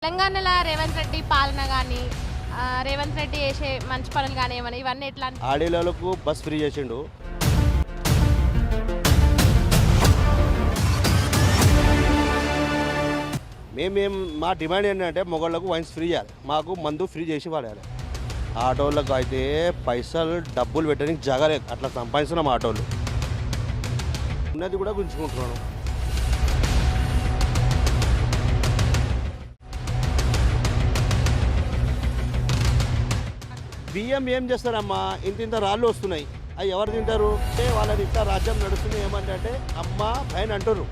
తెలంగాణలో రేవంత్ రెడ్డి పాలన కానీ రేవంత్ రెడ్డి చేసే మంచి పనులు కానీ ఏమైనా ఇవన్నీ ఎట్లా ఆడేళ్ళకు బస్ ఫ్రీ చేసిండు. మా డిమాండ్ ఏంటంటే మొగళ్ళకు వైన్స్ ఫ్రీ చేయాలి, మాకు మందు ఫ్రీ చేసి పడాలి. ఆటోళ్ళకు అయితే పైసలు డబ్బులు పెట్టడానికి జగలేదు, అట్లా సంపాదిస్తున్నాం ఆటోలు. ఉన్నది కూడా గుంజుకుంటున్నాను. బియ్యం ఏం చేస్తారమ్మా, ఇంత రాళ్ళు వస్తున్నాయి, అవి ఎవరు తింటారు? వాళ్ళని ఇంత రాజ్యం నడుస్తుంది ఏమంటే అమ్మ భయన్ అంటారు.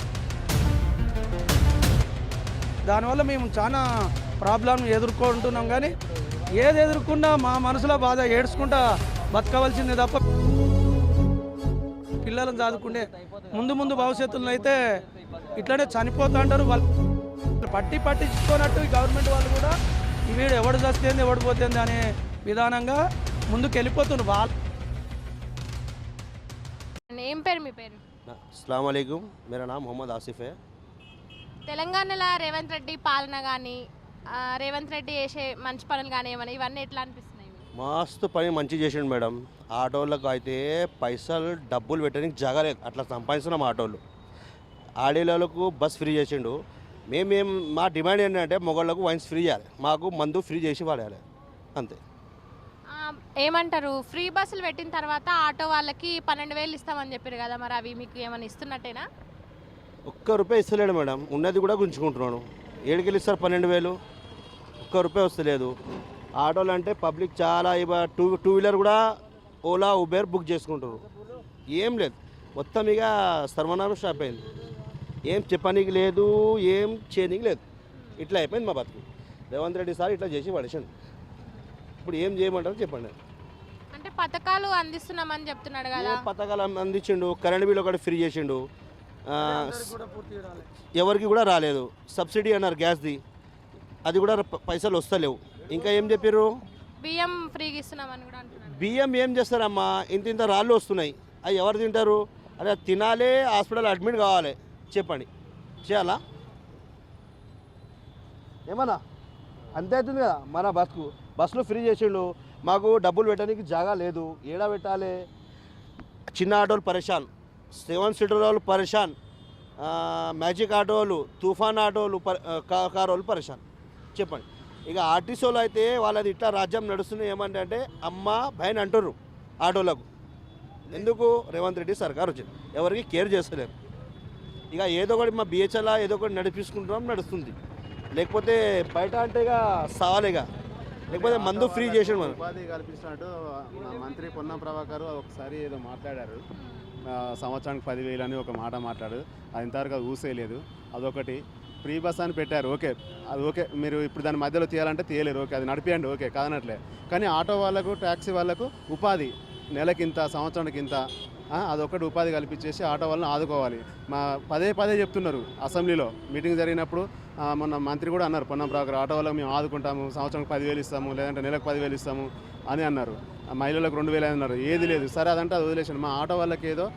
దానివల్ల మేము చాలా ప్రాబ్లం ఎదుర్కొంటున్నాం. కానీ ఏది ఎదుర్కొన్నా మా మనసులో బాధ ఏడ్చుకుంటా బతకవలసిందే తప్ప పిల్లలను చదువుకుంటే ముందు భవిష్యత్తులో అయితే ఇట్లనే చనిపోతూ అంటారు. వాళ్ళు పట్టించుకోనట్టు ఈ గవర్నమెంట్ వాళ్ళు కూడా వీడు ఎవడు చస్తేంది ఎవడు పోతుంది అనే విధానంగా ముందుకు వెళ్ళిపోతున్నారు వాళ్ళు. ఏం పేరు మీ పేరు? అస్సలాము అలైకుం, మేరా నామ్ మొహమ్మద్ ఆసిఫ్ హై. తెలంగాణలో రేవంత్ రెడ్డి పాలన కానీ రేవంత్ రెడ్డి చేసే మంచి పనులు కానీ ఏమైనా ఇవన్నీ ఎట్లా అనిపిస్తున్నాయి? మస్తు పని మంచి చేసిండు మేడం. ఆటోళ్ళకు అయితే పైసలు డబ్బులు పెట్టడానికి జగలేదు, అట్లా సంపాదిస్తున్నాం ఆటోలు. ఆడేళ్ళకు బస్ ఫ్రీ చేసిండు. మా డిమాండ్ ఏంటంటే మొగళ్ళకు వైన్స్ ఫ్రీ చేయాలి, మాకు మందు ఫ్రీ చేసి పడాలి, అంతే. ఏమంటారు, ఫ్రీ బస్సులు పెట్టిన తర్వాత ఆటో వాళ్ళకి 12,000 ఇస్తామని చెప్పారు కదా, మరి అవి మీకు ఏమైనా ఇస్తున్నట్టేనా? ఒక్క రూపాయి ఇస్తలేడు మేడం, ఉన్నది కూడా గుంజుకుంటున్నాను. ఏడుకెళ్ళి ఇస్తారు 12,000, ఒక్క రూపాయి వస్తలేదు. ఆటోలు అంటే పబ్లిక్ చాలా టూ వీలర్ కూడా ఓలా ఉబేర్ బుక్ చేసుకుంటారు. ఏం లేదు, మొత్తం ఇక సర్వనాశనం స్టాప్ అయింది. ఏం చెప్పనీకి లేదు, ఏం చేయనీకి లేదు, ఇట్లా అయిపోయింది మా బతుకు. రేవంత్ రెడ్డి సార్ ఇట్లా చేసి పడేసాను. ఇప్పుడు ఏం చేయమంటారు చెప్పండి. అంటే పథకాలు అందిస్తున్నామని చెప్తున్నాడు కదా. పథకాలు అందించిండు, కరెంట్ బిల్ ఒకటి ఫ్రీ చేసిండు, ఎవరికి కూడా రాలేదు. సబ్సిడీ అన్నారు గ్యాస్ది, అది కూడా పైసలు వస్తలేవు. ఇంకా ఏం చెప్పారు? బియ్యం ఫ్రీగా ఇస్తున్నామని కూడా అంటున్నారు. బియ్యం ఏం చేస్తారమ్మా, ఇంత రాళ్ళు వస్తున్నాయి, అవి ఎవరు తింటారు? అదే తినాలి, హాస్పిటల్ అడ్మిట్ కావాలి, చెప్పండి చేయాలా? ఏమన్నా అంతే అవుతుంది కదా మన బస్కు. బస్సులు ఫ్రీ చేసిండు, మాకు డబ్బులు పెట్టడానికి జాగా లేదు, ఏడా పెట్టాలి? చిన్న ఆటోలు పరేషాన్, 7 సీటర్ వాళ్ళు పరేషాన్, మ్యాజిక్ ఆటోలు, తుఫాన్ ఆటోలు, కార్ వాళ్ళు పరేషాన్, చెప్పండి. ఇక ఆర్టీసీలు అయితే వాళ్ళది ఇట్లా రాజ్యం నడుస్తుంది ఏమంటే అమ్మ భయన్ అంటారు ఆటోలకు. ఎందుకు? రేవంత్ రెడ్డి సర్కార్ వచ్చింది, ఎవరికి కేర్ చేస్తలేరు. ఇక ఏదో ఒకటి మా బిహెచ్ఎల్ ఏదో ఒకటి నడిపించుకుంటున్నాం, నడుస్తుంది. లేకపోతే బయట అంటే ఇక సవాలేగా, లేకపోతే మందు ఫ్రీ చేసాడు. మనం ఉపాధి కల్పిస్తున్నట్టు మంత్రి పొన్నం ప్రభాకర్ ఒకసారి ఏదో మాట్లాడారు, సంవత్సరానికి 10,000 అని ఒక మాట మాట్లాడు. అది ఇంతవరకు అది ఊసేయలేదు. అదొకటి. ఫ్రీ బస్ అని పెట్టారు, ఓకే, అది ఓకే. మీరు ఇప్పుడు దాని మధ్యలో తీయాలంటే తీయలేరు, ఓకే, అది నడిపియండి, ఓకే, కాదనట్లే. కానీ ఆటో వాళ్ళకు, ట్యాక్సీ వాళ్ళకు ఉపాధి నెలకింత, సంవత్సరానికి ఇంత, అదొకటి ఉపాధి కల్పించేసి ఆటో వాళ్ళని ఆదుకోవాలి. పదే చెప్తున్నారు అసెంబ్లీలో మీటింగ్ జరిగినప్పుడు. మొన్న మంత్రి కూడా అన్నారు, పొన్నం ప్రభాకర్, ఆటో వాళ్ళకి మేము ఆదుకుంటాము, సంవత్సరానికి 10,000 ఇస్తాము, లేదంటే నెలకు 10,000 ఇస్తాము అని అన్నారు. మహిళలకు 2,000 అన్నారు. ఏది లేదు, సరే అదంటే అది వదిలేసాను. మా ఆటో వాళ్ళకి ఏదో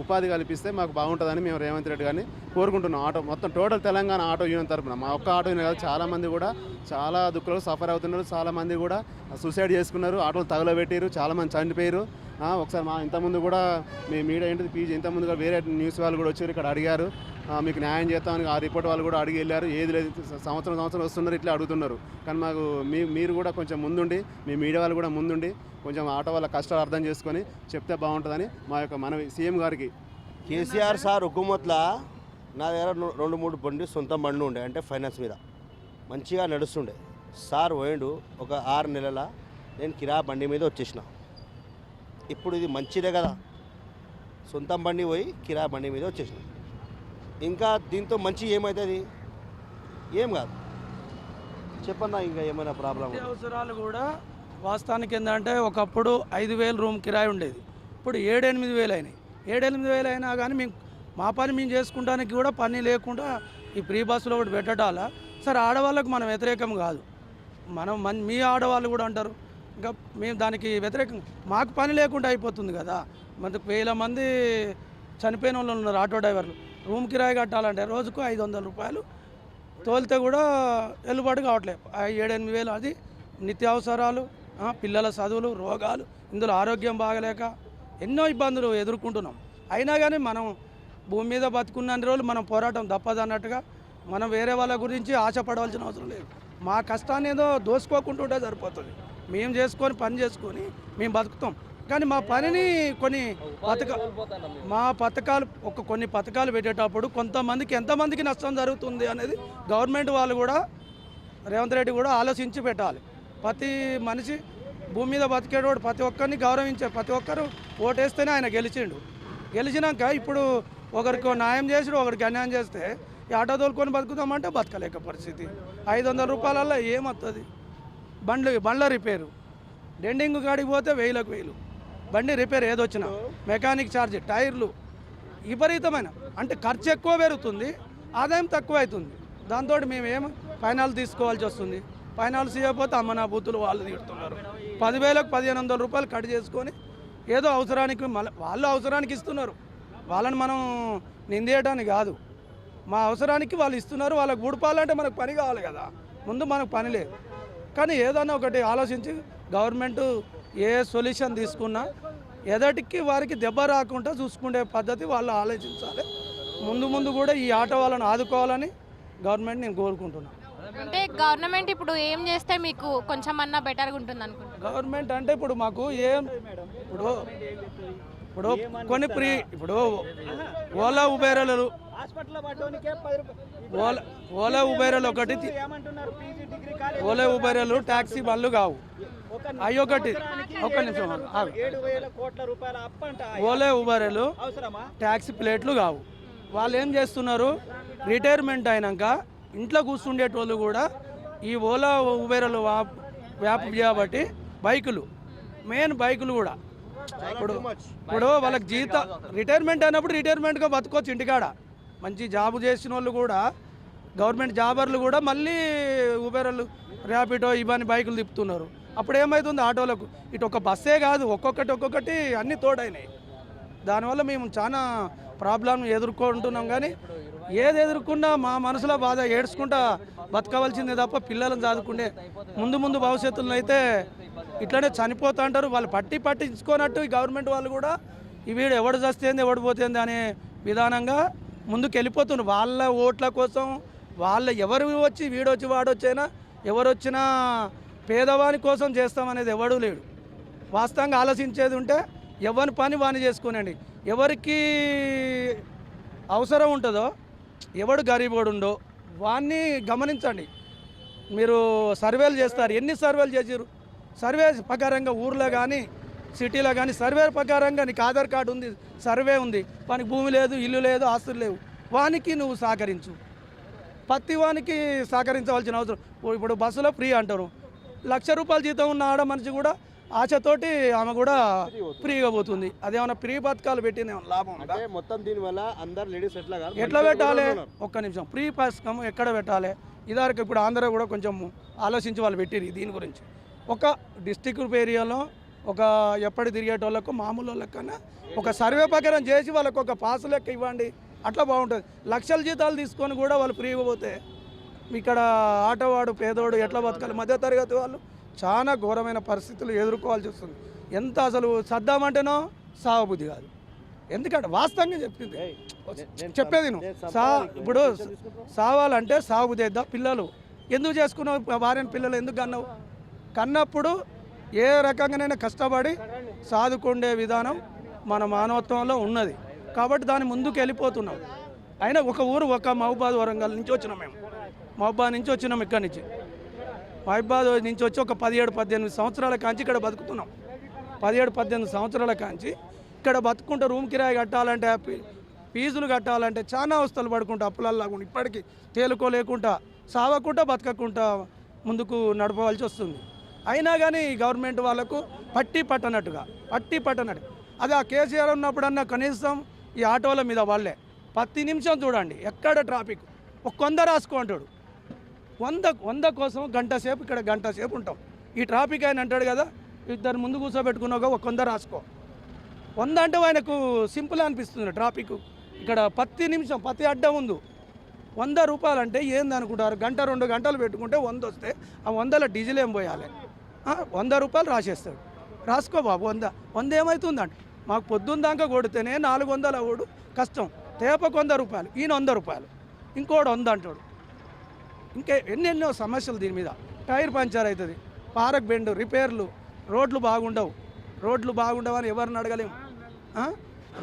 ఉపాధి కల్పిస్తే మాకు బాగుంటుందని మేము రేవంత్ రెడ్డి గారిని కోరుకుంటున్నాం. ఆటో మొత్తం టోటల్ తెలంగాణ ఆటో యూనియన్ తరఫున, మా ఒక్క ఆటో యూనియన్ కాదు, చాలామంది కూడా చాలా దుఃఖాలు సఫర్ అవుతున్నారు. చాలామంది కూడా సూసైడ్ చేసుకున్నారు, ఆటోలు తగలబెట్టారు, చాలామంది చనిపోయారు. ఒకసారి ఇంతకుముందు కూడా మీ మీడియా ఏంటిది పీజీ, ఇంతకుముందుగా వేరే న్యూస్ వాళ్ళు కూడా వచ్చారు, ఇక్కడ అడిగారు, మీకు న్యాయం చేస్తామని ఆ రిపోర్ట్ వాళ్ళు కూడా అడిగి వెళ్ళారు. ఏది లేదు, సంవత్సరం వస్తున్నారు, ఇట్లా అడుగుతున్నారు. కానీ మాకు మీరు కూడా కొంచెం ముందుండి, మీ మీడియా వాళ్ళు కూడా ముందుండి కొంచెం ఆటో వాళ్ళ కష్టాలు అర్థం చేసుకొని చెప్తే బాగుంటుందని మా యొక్క మనవి సీఎం గారికి. కేసీఆర్ సార్ హుకుమత్లా నా దగ్గర 2-3 బండి, సొంత బండి ఉండే, అంటే ఫైనాన్స్ మీద మంచిగా నడుస్తుండే. సార్ పోయిండు, ఒక 6 నెలల నేను కిరా బండి మీద వచ్చేసిన. ఇప్పుడు ఇది మంచిదే కదా, సొంత బండి పోయి కిరా బండి మీద వచ్చేసిన. ఇంకా దీంతో మంచి ఏమవుతుంది? ఏం కాదు, చెప్పన్నా. ఇంకా ఏమైనా ప్రాబ్లం? అవసరాలు కూడా వాస్తవానికి ఏంటంటే ఒకప్పుడు 5,000 రూమ్ కిరాయి ఉండేది, ఇప్పుడు 7-8,000 అయినాయి. 7-8,000 అయినా కానీ మా పని మేము చేసుకుంటానికి కూడా పని లేకుండా ఈ ఫ్రీ బస్సులో ఒకటి పెట్టడాల. సరే, ఆడవాళ్ళకు మనం వ్యతిరేకం కాదు, మీ ఆడవాళ్ళు కూడా అంటారు, ఇంకా మేము దానికి వ్యతిరేకం. మాకు పని లేకుండా అయిపోతుంది కదా. మనకు 1,000 మంది చనిపోయిన వాళ్ళు ఉన్నారు ఆటో డ్రైవర్లు. రూమ్ కిరాయి కట్టాలంటే రోజుకు 500 రూపాయలు తోలితే కూడా వెలుబాటు కావట్లేదు. 7-8 వేలు అది నిత్యావసరాలు, పిల్లల చదువులు, రోగాలు, ఇందులో ఆరోగ్యం బాగలేక ఎన్నో ఇబ్బందులు ఎదుర్కొంటున్నాం. అయినా కానీ మనం భూమి మీద బతుకున్న రోజులు మనం పోరాటం తప్పదన్నట్టుగా మనం వేరే వాళ్ళ గురించి ఆశపడవలసిన అవసరం లేదు. మా కష్టాన్ని ఏదో దోసుకోకుంటుంటే సరిపోతుంది. మేము చేసుకొని పని చేసుకొని మేము బతుకుతాం. కానీ మా పనిని కొన్ని కొన్ని పథకాలు పెట్టేటప్పుడు కొంతమందికి ఎంతమందికి నష్టం జరుగుతుంది అనేది గవర్నమెంట్ వాళ్ళు కూడా, రేవంత్ రెడ్డి కూడా ఆలోచించి పెట్టాలి. ప్రతి మనిషి భూమి మీద బతికేటోడు ప్రతి ఒక్కరిని గౌరవించే, ప్రతి ఒక్కరు ఓటేస్తేనే ఆయన గెలిచినాక ఇప్పుడు ఒకరికి న్యాయం చేసి ఒకరికి అన్యాయం చేస్తే ఈ ఆటో తోలుకొని బతుకుతామంటే బతకలేక పరిస్థితి. 500 రూపాయలలో ఏమవుతుంది? బండ్ల రిపేరు డెండింగ్ కాడికి పోతే 1000 బండి రిపేర్ ఏదొచ్చినా మెకానిక్ ఛార్జ్, టైర్లు విపరీతమైన, అంటే ఖర్చు ఎక్కువ పెరుగుతుంది, ఆదాయం తక్కువ అవుతుంది. దాంతో మేము ఏం ఫైనాన్స్ తీసుకోవాల్సి వస్తుంది. ఫైనాన్స్ ఇవ్వకపోతే అమ్మ నా బూతులు వాళ్ళు తిడుతున్నారు. 10,000కు 1,500 రూపాయలు కట్ చేసుకొని ఏదో అవసరానికి వాళ్ళు అవసరానికి ఇస్తున్నారు. వాళ్ళని మనం నిందేయడానికి కాదు, మా అవసరానికి వాళ్ళు ఇస్తున్నారు. వాళ్ళకి గుడిపాలంటే మనకు పని కావాలి కదా, ముందు మనకు పని లేదు. కానీ ఏదన్నా ఒకటి ఆలోచించి గవర్నమెంట్ ఏ సొల్యూషన్ తీసుకున్నా ఎదటికి వారికి దెబ్బ రాకుండా చూసుకునే పద్ధతి వాళ్ళు ఆలోచించాలి. ముందు కూడా ఈ ఆటో వాళ్ళని ఆదుకోవాలని గవర్నమెంట్ నేను కోరుకుంటున్నాను. అంటే గవర్నమెంట్ ఇప్పుడు ఏం చేస్తే మీకు కొంచెం అన్నా బెటర్గా ఉంటుంది అనుకుంటున్నాను? గవర్నమెంట్ అంటే ఇప్పుడు మాకు ఇప్పుడు కొన్ని ఇప్పుడు ఓలా ఉబేరాలు ఒకటి, ఓలా ఉబేరాలు ట్యాక్సీ బండ్లు కావు. అవి ఒకటి, ఒక్క నిమిషం, ఓలా ఉబేరాలు ట్యాక్సీ ప్లేట్లు కావు. వాళ్ళు ఏం చేస్తున్నారు, రిటైర్మెంట్ అయినాక ఇంట్లో కూర్చుండేటోళ్ళు కూడా ఈ ఓలా ఉబేరాలు వ్యాప్ చేయబట్టి బైకులు, మెయిన్ బైకులు కూడా ఇప్పుడు వాళ్ళకి రిటైర్మెంట్ అయినప్పుడు రిటైర్మెంట్గా బతుకోవచ్చు ఇంటికాడ. మంచి జాబ్ చేసిన వాళ్ళు కూడా, గవర్నమెంట్ జాబర్లు కూడా మళ్ళీ ఉబేర్లు, ర్యాపిడో ఇవన్నీ బైకులు తిప్పుతున్నారు. అప్పుడు ఏమవుతుంది, ఆటోలకు ఇటు ఒక బస్సే కాదు, ఒక్కొక్కటి అన్నీ తోడైనాయి. దానివల్ల మేము చాలా ప్రాబ్లం ఎదుర్కొంటున్నాం. కానీ ఏది ఎదుర్కొన్నా మా మనసులో బాధ, ఏడ్చుకుంటా బతకవలసిందే తప్ప పిల్లలను చదువుకుంటే ముందు భవిష్యత్తులో అయితే ఇట్లనే చనిపోతూ అంటారు. వాళ్ళు పట్టించుకోనట్టు ఈ గవర్నమెంట్ వాళ్ళు కూడా ఈ వీడు ఎవడు చస్తేంది ఎవడు పోతుంది అనే విధానంగా ముందుకు వెళ్ళిపోతున్నారు. వాళ్ళ ఓట్ల కోసం ఎవరు వచ్చి వీడొచ్చి వాడొచ్చైనా ఎవరు వచ్చినా పేదవాని కోసం చేస్తామనేది ఎవడూ లేడు. వాస్తవంగా ఆలోచించేది ఉంటే ఎవరి పని వాని చేసుకోనండి. ఎవరికి అవసరం ఉంటుందో, ఎవడు గరీబోడు ఉండో వాన్ని గమనించండి. మీరు సర్వేలు చేస్తారు, ఎన్ని సర్వేలు చేసారు? సర్వే ప్రకారంగా ఊర్లో కానీ సిటీలో కానీ సర్వే ప్రకారంగా నీకు ఆధార్ కార్డు ఉంది, సర్వే ఉంది, వానికి భూమి లేదు, ఇల్లు లేదు, ఆస్తులు లేవు, వానికి నువ్వు సహకరించు. ప్రతి వానికి సహకరించవలసిన అవసరం. ఇప్పుడు బస్సులో ఫ్రీ అంటారు, 1,00,000 రూపాయల జీతం ఉన్న ఆడ మనిషి కూడా ఆశతోటి ఆమె కూడా ఫ్రీగా పోతుంది. అదేమన్నా ఫ్రీ పథకాలు పెట్టిన లాభం మొత్తం దీనివల్ల అందరు లేడీస్ ఎట్లా పెట్టాలి? ఒక్క నిమిషం, ఫ్రీ పథకం ఎక్కడ పెట్టాలి? ఇదివరకు ఇప్పుడు ఆంధ్ర కూడా కొంచెం ఆలోచించి వాళ్ళు పెట్టిరు దీని గురించి. ఒక డిస్టిక్ ఏరియాలో ఒక ఎప్పటి తిరిగేటోళ్ళకు మామూలు వాళ్ళకన్నా ఒక సర్వే ప్రకారం చేసి వాళ్ళకు ఒక పాస్ లెక్క ఇవ్వండి, అట్లా బాగుంటుంది. 1,00,000 జీతాలు తీసుకొని కూడా వాళ్ళు ఫ్రీగా పోతే ఇక్కడ ఆటోవాడు పేదోడు ఎట్లా బతకాలి? మధ్యతరగతి వాళ్ళు చాలా ఘోరమైన పరిస్థితులు ఎదుర్కోవాల్సి వస్తుంది. ఎంత అసలు సర్దామంటేనో సావబుద్ధి కాదు. ఎందుకంటే వాస్తవంగా చెప్పేది ఇప్పుడు సావాలంటే సాగుబుద్ధి అయిద్దా? పిల్లలు ఎందుకు చేసుకున్నావు? భార్యను పిల్లలు ఎందుకు కన్నప్పుడు ఏ రకంగానైనా కష్టపడి సాదుకుండే విధానం మన మానవత్వంలో ఉన్నది కాబట్టి దాని ముందుకు వెళ్ళిపోతున్నాం. అయినా ఒక మహబూబాద్ వరంగల్ నుంచి వచ్చినాం. మేము మహబూబాద్ నుంచి వచ్చినాం. ఇక్కడి నుంచి మహబూబాద్ నుంచి వచ్చి ఒక 17-18 సంవత్సరాల కాంచి ఇక్కడ బతుకుతున్నాం. 17-18 సంవత్సరాల కాంచి ఇక్కడ బతుకుంటే రూమ్ కిరాయి కట్టాలంటే, ఫీజులు కట్టాలంటే చాలా అవస్థలు పడుకుంటా అప్పులల్లాగా ఇప్పటికీ తేలుకోలేకుండా సావకుండా బతకకుండా ముందుకు నడపవలసి వస్తుంది. అయినా కానీ గవర్నమెంట్ వాళ్ళకు పట్టనట్టు అదే ఆ కేసీఆర్ ఉన్నప్పుడన్నా కనీసం ఈ ఆటోల మీద వాళ్ళే 10 నిమిషం చూడండి ఎక్కడ ట్రాఫిక్ ఒక 100 రాసుకో అంటాడు. 100 కోసం గంట సేపు ఉంటాం. ఈ ట్రాఫిక్ ఆయన అంటాడు కదా, ఇద్దరు ముందు కూర్చోబెట్టుకున్నాక ఒక 100 రాసుకో. 100 అంటే ఆయనకు సింపుల్ అనిపిస్తుంది ట్రాఫిక్. ఇక్కడ 10 నిమిషం ప్రతి అడ్డం ముందు 100 రూపాయలు అంటే ఏంది అనుకుంటారు? గంట 2 గంటలు పెట్టుకుంటే 100 వస్తే ఆ 100లో డీజిల్ ఏం పోయాలి? 100 రూపాయలు రాసేస్తాడు. రాసుకో బాబు 100 ఏమవుతుందండి? మాకు పొద్దున్న దాకా కొడితేనే 400 ఓడు కష్టం. తేపకు 100 రూపాయలు, ఈయన 100 రూపాయలు, ఇంకోటి 100 అంటాడు. ఇంకా ఎన్నెన్నో సమస్యలు దీని మీద. టైర్ పంచర్ అవుతుంది, పారక్ బెండు, రిపేర్లు, రోడ్లు బాగుండవు. రోడ్లు బాగుండవని ఎవరిని అడగలేము.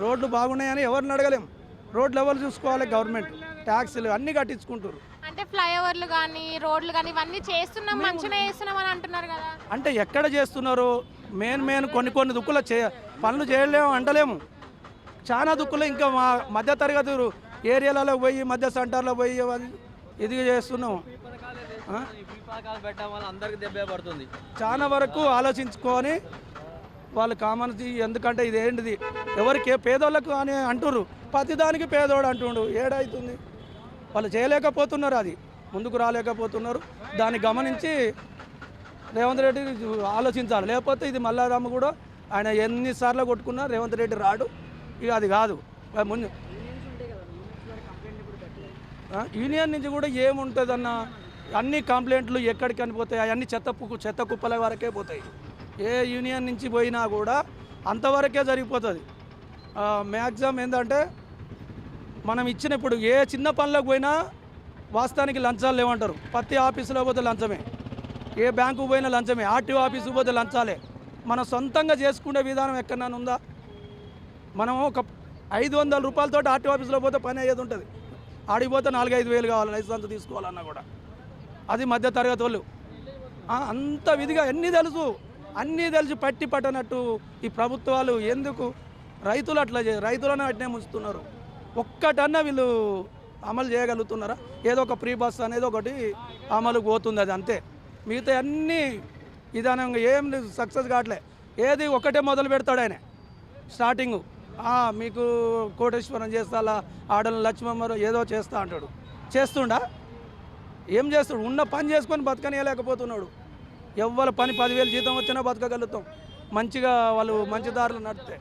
రోడ్లు బాగున్నాయని ఎవరిని అడగలేము. రోడ్లు ఎవరు చూసుకోవాలి? గవర్నమెంట్. ట్యాక్సీలు అన్నీ కట్టించుకుంటారు. అంటే ఫ్లైఓవర్లు కానీ రోడ్లు కానీ ఇవన్నీ చేస్తున్నాం, మంచిగా చేస్తున్నాం అని అంటున్నారు కదా. అంటే ఎక్కడ చేస్తున్నారు? మెయిన్ కొన్ని దుక్కులు పనులు చేయలేము అంటలేము. చాలా దుక్కులు ఇంకా మా మధ్యతరగతి ఏరియాలలో పోయి మధ్య సెంటర్లో పోయి ఇది చేస్తున్నాము. చాలా వరకు ఆలోచించుకొని వాళ్ళు కామన్, ఎందుకంటే ఇది ఏంటిది ఎవరికి పేదోళ్ళకు అని అంటుర్రు. ప్రతిదానికి పేదోడు అంటుండు. ఏడవుతుంది? వాళ్ళు చేయలేకపోతున్నారు, అది ముందుకు రాలేకపోతున్నారు. దాన్ని గమనించి రేవంత్ రెడ్డి ఆలోచించాలి. లేకపోతే ఇది మల్లారాము కూడా ఆయన ఎన్నిసార్లు కొట్టుకున్నా రేవంత్ రెడ్డి రాడు. ఇక అది కాదు. ముందు యూనియన్ నుంచి కూడా ఏముంటుందన్న, అన్ని కంప్లైంట్లు ఎక్కడికి అనిపోతాయి? అవన్నీ చెత్త కుప్పల వరకే పోతాయి. ఏ యూనియన్ నుంచి పోయినా కూడా అంతవరకే జరిగిపోతుంది. మ్యాక్సిమం ఏంటంటే మనం ఇచ్చినప్పుడు ఏ చిన్న పనులకు పోయినా వాస్తవానికి లంచాలు లేవంటారు. ప్రతి ఆఫీసులో పోతే లంచమే, ఏ బ్యాంకుకు పోయినా లంచమే, ఆర్టీఓ ఆఫీసుకు పోతే లంచాలే. మనం సొంతంగా చేసుకునే విధానం ఎక్కడైనా ఉందా? మనం ఒక 500 రూపాయలతో ఆర్టీఓ ఆఫీసులో పోతే పని అయ్యేది ఉంటుంది. ఆడిపోతే 4-5 వేలు కావాలి లైసెన్స్ తీసుకోవాలన్నా కూడా. అది మధ్య తరగతి వాళ్ళు. అంత విధిగా అన్నీ తెలిసి పట్టి పట్టనట్టు ఈ ప్రభుత్వాలు ఎందుకు రైతులు అట్లా రైతులను అట్నే ముంచుతున్నారు? ఒక్కటన్నా వీళ్ళు అమలు చేయగలుగుతున్నారా? ఏదో ఒక ఫ్రీ బస్ అనేది ఒకటి అమలుకు పోతుంది, అది అంతే. మిగతా అన్నీ విధానంగా ఏం సక్సెస్ కావట్లే. ఏది ఒకటే మొదలు పెడతాడు ఆయన స్టార్టింగు. మీకు కోటేశ్వరం చేస్తా, ఆడలు లక్ష్మమ్మరు ఏదో చేస్తా అంటాడు. చేస్తుండా? ఏం చేస్తాడు? ఉన్న పని చేసుకొని బతకనియలేకపోతున్నాడు. ఎవ్వరి పని 10,000 జీతం వచ్చినా బతకగలుగుతాం మంచిగా, వాళ్ళు మంచి దారులు నడితే.